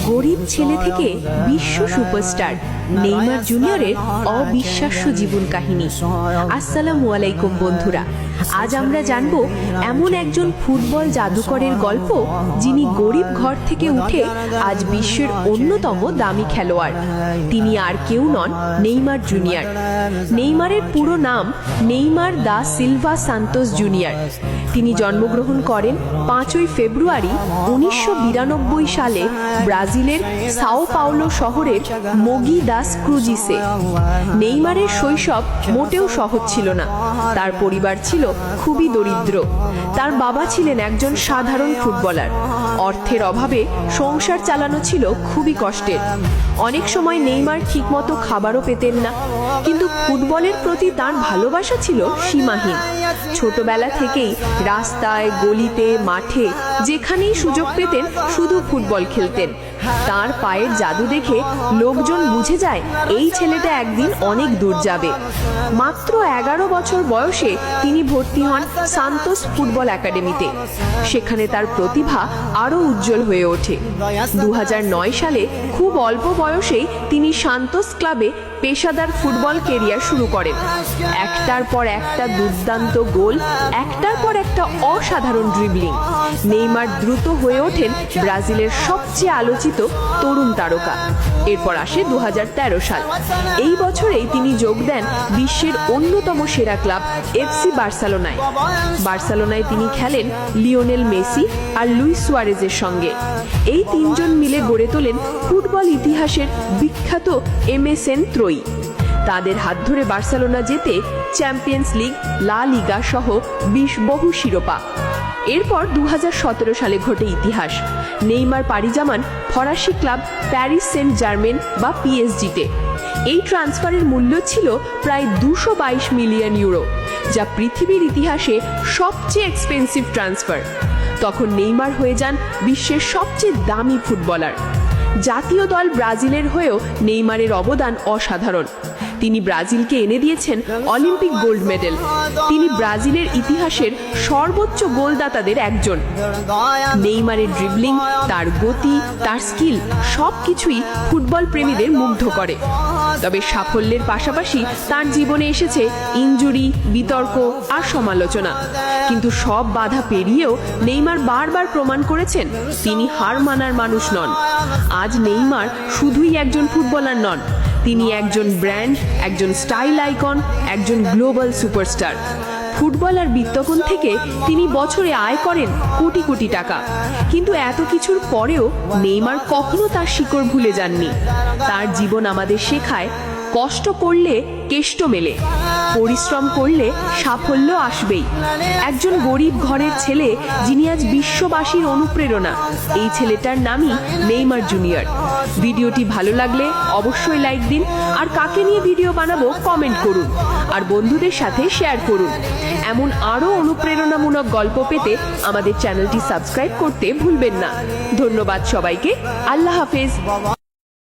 গরিব ছেলে থেকে বিশ্ব সুপারস্টার নেইমার জুনিয়রের অবিশ্বাস্য জীবন কাহিনী। আসসালামু আলাইকুম বন্ধুরা, আজ আমরা জানবো এমন একজন ফুটবল জাদুকরের গল্প যিনি গরিব ঘর থেকে উঠে আজ বিশ্বের অন্যতম দামি খেলোয়াড়। তিনি আর কেউ নন, নেইমার জুনিয়র। নেইমারের পুরো নাম Neymar da Silva Santos junior. তিনি জন্মগ্রহণ করেন 5ই ফেব্রুয়ারি 1992 সালে ব্রাজিলের সাও পাওলো শহরের মোগি দাস ক্রুজিসে। নেইমারের শৈশব মোটেও সহজ ছিল না। তার পরিবার ছিল খুবই দরিদ্র। তার বাবা ছিলেন একজন সাধারণ ফুটবলার। অর্থের অভাবে সংসার চালানো ছিল খুবই কষ্টের। অনেক সময় নেইমার ঠিকমতো খাবারও পেতেন না, কিন্তু ফুটবলের প্রতি তার ভালোবাসা ছিল সীমাহীন। ছোটবেলা থেকেই রাস্তায়, গলিতে, মাঠে যেখানেই সুযোগ পেতেন শুধু ফুটবল খেলতেন। তার পায়ের জাদু দেখে লোকজন বুঝে যায় এই ছেলেটা একদিন অনেক দূর যাবে। মাত্র 11 বছর বয়সে তিনি ভর্তি হন সান্তোস ফুটবল একাডেমিতে। সেখানে তার প্রতিভা আরও উজ্জ্বল হয়ে ওঠে। 2009 সালে খুব অল্প বয়সেই তিনি সান্তোস ক্লাবে পেশাদার ফুটবল ক্যারিয়ার শুরু করেন। একটার পর একটা দুর্দান্ত গোল, একটার পর একটা অসাধারণ ড্রিবলিং। নেইমার দ্রুত হয়ে ওঠেন ব্রাজিলের সবচেয়ে আলোচিত তরুণ তারকা। এরপর আসে 2013 সাল। এই বছরেই তিনি যোগ দেন বিশ্বের অন্যতম সেরা ক্লাব এফসি বার্সেলোনায়। বার্সেলোনায় তিনি খেলেন লিওনেল মেসি আর লুইস সুয়ারেজের সঙ্গে। এই তিনজন মিলে গড়ে তোলেন ফুটবল ইতিহাসের বিখ্যাত এমএসএন ত্রয়ী। তাদের হাত ধরে বার্সেলোনা জেতে চ্যাম্পিয়ন্স লিগ, লা লিগা সহ বহু শিরোপা। এরপর 2017 সালে ঘটে ইতিহাস। নেইমার পাড়ি জমান ফরাসি ক্লাব প্যারিস সেন্ট জার্মেন বা পিএসজিতে। এই ট্রান্সফারের মূল্য ছিল প্রায় 222 মিলিয়ন ইউরো, যা পৃথিবীর ইতিহাসে সবচেয়ে এক্সপেন্সিভ ট্রান্সফার। তখন নেইমার হয়ে যান বিশ্বের সবচেয়ে দামি ফুটবলার। জাতীয় দল ব্রাজিলের হয়েও নেইমারের অবদান অসাধারণ। তিনি ব্রাজিলকে এনে দিয়েছেন অলিম্পিক গোল্ড মেডেল। তিনি ব্রাজিলের ইতিহাসের সর্বোচ্চ গোলদাতাদের একজন। নেইমারের ড্রিবলিং, তার গতি, তার স্কিল সবকিছুই ফুটবল প্রেমীদের মুগ্ধ করে। তবে সাফল্যের পাশাপাশি তার জীবনে এসেছে ইনজুরি, বিতর্ক আর সমালোচনা। কিন্তু সব বাধা পেরিয়েও নেইমার বারবার প্রমাণ করেছেন তিনি হার মানার মানুষ নন। আজ নেইমার শুধুই একজন ফুটবলার নন, তিনি একজন ব্র্যান্ড, একজন স্টাইল আইকন, একজন গ্লোবাল সুপারস্টার। ফুটবল আর বিত্তকন থেকে তিনি বছরে আয় করেন কোটি কোটি টাকা। কিন্তু এত কিছুর পরেও নেইমার কখনো তার শিকড় ভুলে যাননি। তার জীবন আমাদের শেখায় কষ্ট করলে কেষ্ট মেলে, পরিশ্রম করলে সাফল্য আসবেই। একজন গরিব ঘরের ছেলে যিনি আজ বিশ্ববাসীর অনুপ্রেরণা, এই ছেলেটার নামই নেইমার জুনিয়র। ভিডিওটি ভালো লাগলে অবশ্যই লাইক দিন, আর কাকে নিয়ে ভিডিও বানাবো কমেন্ট করুন, আর বন্ধুদের সাথে শেয়ার করুন। এমন আরও অনুপ্রেরণামূলক গল্প পেতে আমাদের চ্যানেলটি সাবস্ক্রাইব করতে ভুলবেন না। ধন্যবাদ সবাইকে। আল্লাহ হাফেজ।